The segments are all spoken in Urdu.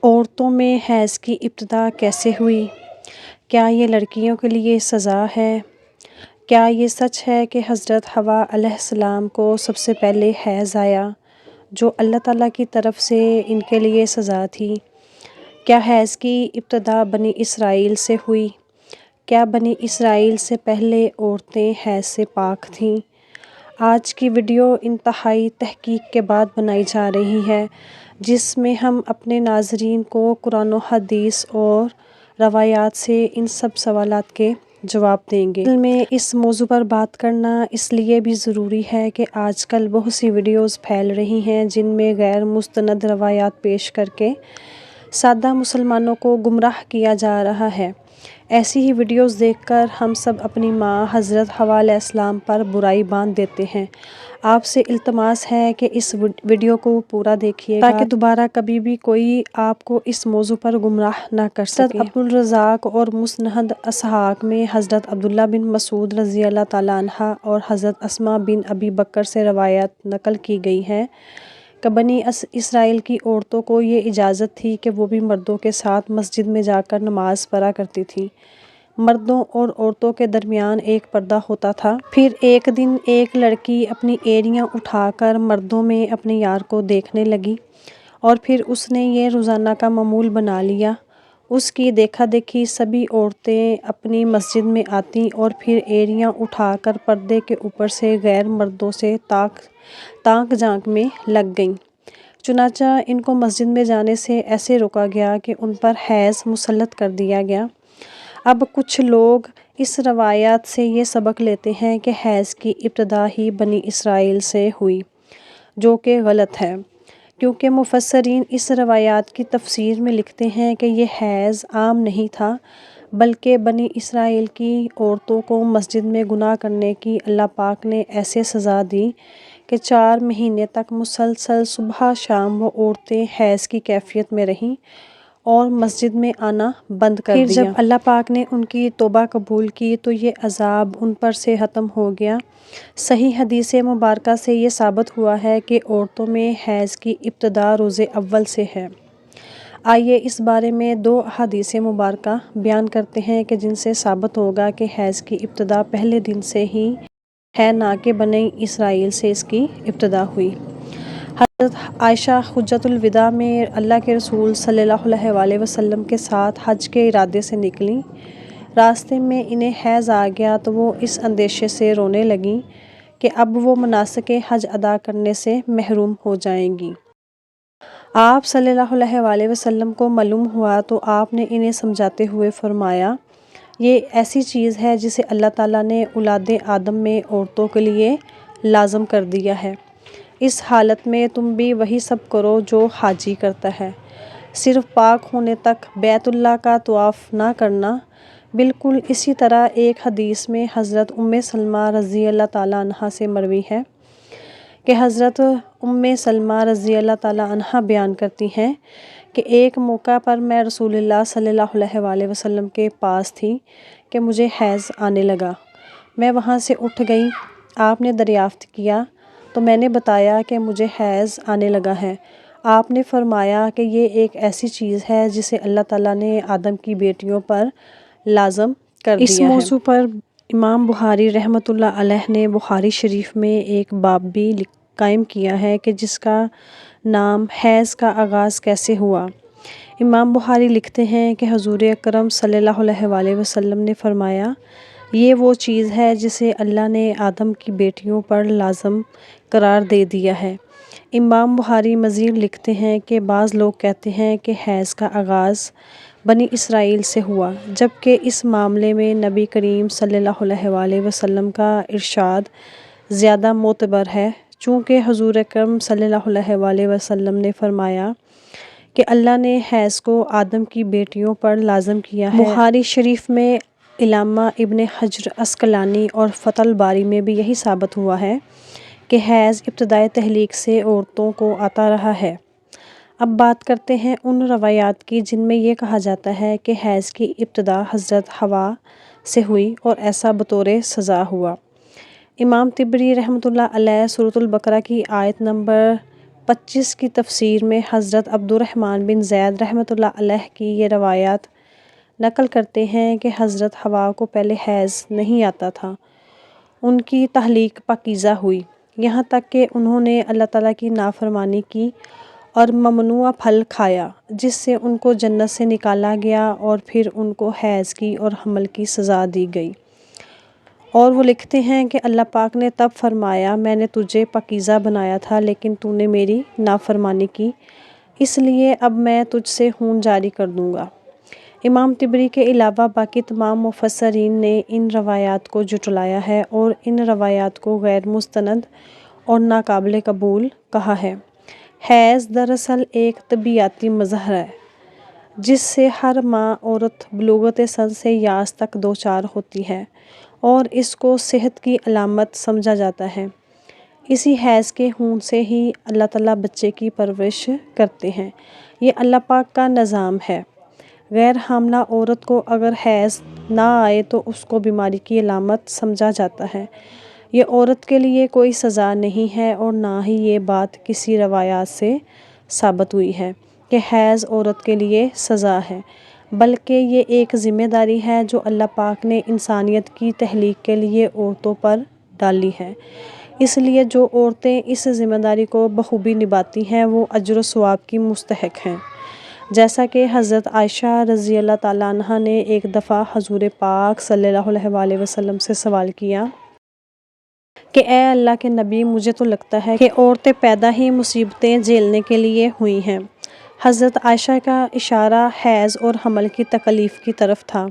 عورتوں میں حیض کی ابتدا کیسے ہوئی؟ کیا یہ لڑکیوں کے لیے سزا ہے؟ کیا یہ سچ ہے کہ حضرت حوا علیہ السلام کو سب سے پہلے حیض آیا، جو اللہ تعالیٰ کی طرف سے ان کے لیے سزا تھی؟ کیا حیض کی ابتدا بنی اسرائیل سے ہوئی؟ کیا بنی اسرائیل سے پہلے عورتیں حیض سے پاک تھیں؟ آج کی ویڈیو انتہائی تحقیق کے بعد بنائی جا رہی ہے، جس میں ہم اپنے ناظرین کو قرآن و حدیث اور روایات سے ان سب سوالات کے جواب دیں گے۔ اصل میں اس موضوع پر بات کرنا اس لیے بھی ضروری ہے کہ آج کل بہت سی ویڈیوز پھیل رہی ہیں جن میں غیر مستند روایات پیش کر کے سادہ مسلمانوں کو گمراہ کیا جا رہا ہے۔ ایسی ہی ویڈیوز دیکھ کر ہم سب اپنی ماں حضرت حوا علیہ السلام پر برائی باندھ دیتے ہیں۔ آپ سے التماس ہے کہ اس ویڈیو کو پورا دیکھیے گا تاکہ دوبارہ کبھی بھی کوئی آپ کو اس موضوع پر گمراہ نہ کر سکے۔ حضرت عبدالرزاق اور مسند اسحاق میں حضرت عبداللہ بن مسعود رضی اللہ تعالیٰ عنہ اور حضرت اسماء بن ابی بکر سے روایت نقل کی گئی ہے کہ بنی اسرائیل کی عورتوں کو یہ اجازت تھی کہ وہ بھی مردوں کے ساتھ مسجد میں جا کر نماز پڑھا کرتی تھیں۔ مردوں اور عورتوں کے درمیان ایک پردہ ہوتا تھا۔ پھر ایک دن ایک لڑکی اپنی ایڑیاں اٹھا کر مردوں میں اپنے یار کو دیکھنے لگی اور پھر اس نے یہ روزانہ کا معمول بنا لیا۔ اس کی دیکھا دیکھی سبھی عورتیں اپنی مسجد میں آتیں اور پھر ایڑیاں اٹھا کر پردے کے اوپر سے غیر مردوں سے تانک جھانک میں لگ گئیں۔ چنانچہ ان کو مسجد میں جانے سے ایسے روکا گیا کہ ان پر حیض مسلط کر دیا گیا۔ اب کچھ لوگ اس روایات سے یہ سبق لیتے ہیں کہ حیض کی ابتدا ہی بنی اسرائیل سے ہوئی، جو کہ غلط ہے، کیونکہ مفسرین اس روایات کی تفسیر میں لکھتے ہیں کہ یہ حیض عام نہیں تھا، بلکہ بنی اسرائیل کی عورتوں کو مسجد میں گناہ کرنے کی اللہ پاک نے ایسے سزا دی کہ 4 مہینے تک مسلسل صبح شام وہ عورتیں حیض کی کیفیت میں رہیں اور مسجد میں آنا بند کر دیا۔ پھر جب اللہ پاک نے ان کی توبہ قبول کی تو یہ عذاب ان پر سے ختم ہو گیا۔ صحیح حدیث مبارکہ سے یہ ثابت ہوا ہے کہ عورتوں میں حیض کی ابتدا روزے اول سے ہے۔ آئیے اس بارے میں 2 احادیث مبارکہ بیان کرتے ہیں کہ جن سے ثابت ہوگا کہ حیض کی ابتدا پہلے دن سے ہی ہے، نہ کہ بنی اسرائیل سے اس کی ابتدا ہوئی۔ حضرت عائشہ حجۃ الوداع میں اللہ کے رسول صلی اللہ علیہ وآلہ وسلم کے ساتھ حج کے ارادے سے نکلیں۔ راستے میں انہیں حیض آ گیا تو وہ اس اندیشے سے رونے لگیں کہ اب وہ مناسک حج ادا کرنے سے محروم ہو جائیں گی۔ آپ صلی اللہ علیہ وآلہ وسلم کو معلوم ہوا تو آپ نے انہیں سمجھاتے ہوئے فرمایا، یہ ایسی چیز ہے جسے اللہ تعالیٰ نے اولاد آدم میں عورتوں کے لیے لازم کر دیا ہے۔ اس حالت میں تم بھی وہی سب کرو جو حاجی کرتا ہے، صرف پاک ہونے تک بیت اللہ کا طواف نہ کرنا۔ بالکل اسی طرح ایک حدیث میں حضرت سلمہ رضی اللہ تعالیٰ عنہ سے مروی ہے کہ حضرت سلمہ رضی اللہ تعالیٰ عنہ بیان کرتی ہیں کہ ایک موقع پر میں رسول اللہ صلی اللہ علیہ وآلہ وسلم کے پاس تھی کہ مجھے حیض آنے لگا۔ میں وہاں سے اٹھ گئی، آپ نے دریافت کیا تو میں نے بتایا کہ مجھے حیض آنے لگا ہے۔ آپ نے فرمایا کہ یہ ایک ایسی چیز ہے جسے اللہ تعالیٰ نے آدم کی بیٹیوں پر لازم کر دیا ہے۔ اس موضوع پر امام بخاری رحمۃ اللہ علیہ نے بخاری شریف میں ایک باب بھی قائم کیا ہے کہ جس کا نام حیض کا آغاز کیسے ہوا۔ امام بخاری لکھتے ہیں کہ حضور اکرم صلی اللہ علیہ وآلہ وسلم نے فرمایا، یہ وہ چیز ہے جسے اللہ نے آدم کی بیٹیوں پر لازم قرار دے دیا ہے۔ امام بخاری مزید لکھتے ہیں کہ بعض لوگ کہتے ہیں کہ حیض کا آغاز بنی اسرائیل سے ہوا، جبکہ اس معاملے میں نبی کریم صلی اللہ علیہ وآلہ وسلم کا ارشاد زیادہ معتبر ہے، چونکہ حضور اکرم صلی اللہ علیہ وآلہ وسلم نے فرمایا کہ اللہ نے حیض کو آدم کی بیٹیوں پر لازم کیا ہے۔ بخاری شریف میں علامہ ابن حجر عسقلانی اور فتح الباری میں بھی یہی ثابت ہوا ہے کہ حیض ابتدائے تخلیق سے عورتوں کو آتا رہا ہے۔ اب بات کرتے ہیں ان روایات کی جن میں یہ کہا جاتا ہے کہ حیض کی ابتدا حضرت حوا سے ہوئی اور ایسا بطور سزا ہوا۔ امام طبری رحمۃ اللہ علیہ سورۃ البقرہ کی آیت نمبر 25 کی تفسیر میں حضرت عبد الرحمن بن زید رحمۃ اللہ علیہ کی یہ روایات نقل کرتے ہیں کہ حضرت حوا کو پہلے حیض نہیں آتا تھا۔ ان کی تخلیق پاکیزہ ہوئی، یہاں تک کہ انہوں نے اللہ تعالیٰ کی نافرمانی کی اور ممنوعہ پھل کھایا، جس سے ان کو جنت سے نکالا گیا، اور پھر ان کو حیض کی اور حمل کی سزا دی گئی۔ اور وہ لکھتے ہیں کہ اللہ پاک نے تب فرمایا، میں نے تجھے پاکیزہ بنایا تھا لیکن تو نے میری نافرمانی کی، اس لیے اب میں تجھ سے خون جاری کر دوں گا۔ امام طبری کے علاوہ باقی تمام مفسرین نے ان روایات کو جھٹلایا ہے اور ان روایات کو غیر مستند اور ناقابل قبول کہا ہے۔ حیض دراصل ایک طبیعیاتی مظہر ہے جس سے ہر ماں عورت بلوغت سن سے یاس تک دوچار ہوتی ہے، اور اس کو صحت کی علامت سمجھا جاتا ہے۔ اسی حیض کے خون سے ہی اللہ تعالیٰ بچے کی پرورش کرتے ہیں۔ یہ اللہ پاک کا نظام ہے۔ غیر حاملہ عورت کو اگر حیض نہ آئے تو اس کو بیماری کی علامت سمجھا جاتا ہے۔ یہ عورت کے لیے کوئی سزا نہیں ہے، اور نہ ہی یہ بات کسی روایات سے ثابت ہوئی ہے کہ حیض عورت کے لیے سزا ہے، بلکہ یہ ایک ذمہ داری ہے جو اللہ پاک نے انسانیت کی تخلیق کے لیے عورتوں پر ڈالی ہے۔ اس لیے جو عورتیں اس ذمہ داری کو بخوبی نبھاتی ہیں وہ اجر و ثواب کی مستحق ہیں۔ جیسا کہ حضرت عائشہ رضی اللہ تعالیٰ عنہا نے ایک دفعہ حضور پاک صلی اللہ علیہ وآلہ وسلم سے سوال کیا کہ اے اللہ کے نبی، مجھے تو لگتا ہے کہ عورتیں پیدا ہی مصیبتیں جھیلنے کے لیے ہوئی ہیں۔ حضرت عائشہ کا اشارہ حیض اور حمل کی تکلیف کی طرف تھا۔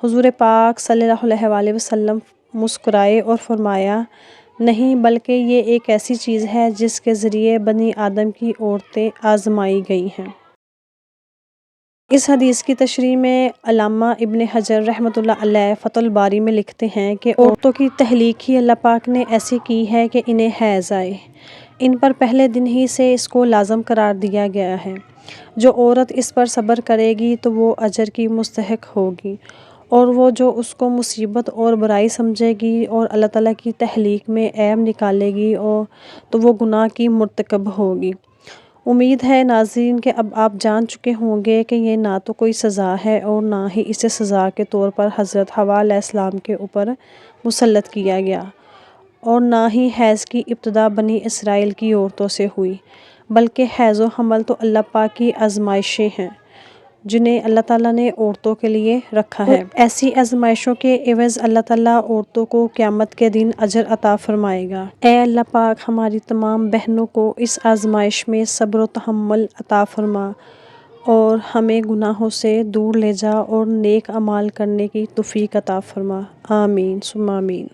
حضور پاک صلی اللہ علیہ وآلہ وسلم مسکرائے اور فرمایا، نہیں، بلکہ یہ ایک ایسی چیز ہے جس کے ذریعے بنی آدم کی عورتیں آزمائی گئی ہیں۔ اس حدیث کی تشریح میں علامہ ابن حجر رحمۃ اللہ علیہ فتح الباری میں لکھتے ہیں کہ عورتوں کی تخلیق ہی اللہ پاک نے ایسی کی ہے کہ انہیں حیض آئے۔ ان پر پہلے دن ہی سے اس کو لازم قرار دیا گیا ہے۔ جو عورت اس پر صبر کرے گی تو وہ اجر کی مستحق ہوگی، اور وہ جو اس کو مصیبت اور برائی سمجھے گی اور اللہ تعالیٰ کی تخلیق میں عیب نکالے گی تو وہ گناہ کی مرتکب ہوگی۔ امید ہے ناظرین کہ اب آپ جان چکے ہوں گے کہ یہ نہ تو کوئی سزا ہے اور نہ ہی اسے سزا کے طور پر حضرت حوا علیہ السلام کے اوپر مسلط کیا گیا، اور نہ ہی حیض کی ابتدا بنی اسرائیل کی عورتوں سے ہوئی، بلکہ حیض و حمل تو اللہ پاک کی آزمائشیں ہیں جنہیں اللہ تعالیٰ نے عورتوں کے لیے رکھا ہے۔ ایسی آزمائشوں کے عوض اللہ تعالیٰ عورتوں کو قیامت کے دن اجر عطا فرمائے گا۔ اے اللہ پاک، ہماری تمام بہنوں کو اس آزمائش میں صبر و تحمل عطا فرما، اور ہمیں گناہوں سے دور لے جا اور نیک اعمال کرنے کی توفیق عطا فرما۔ آمین ثم آمین۔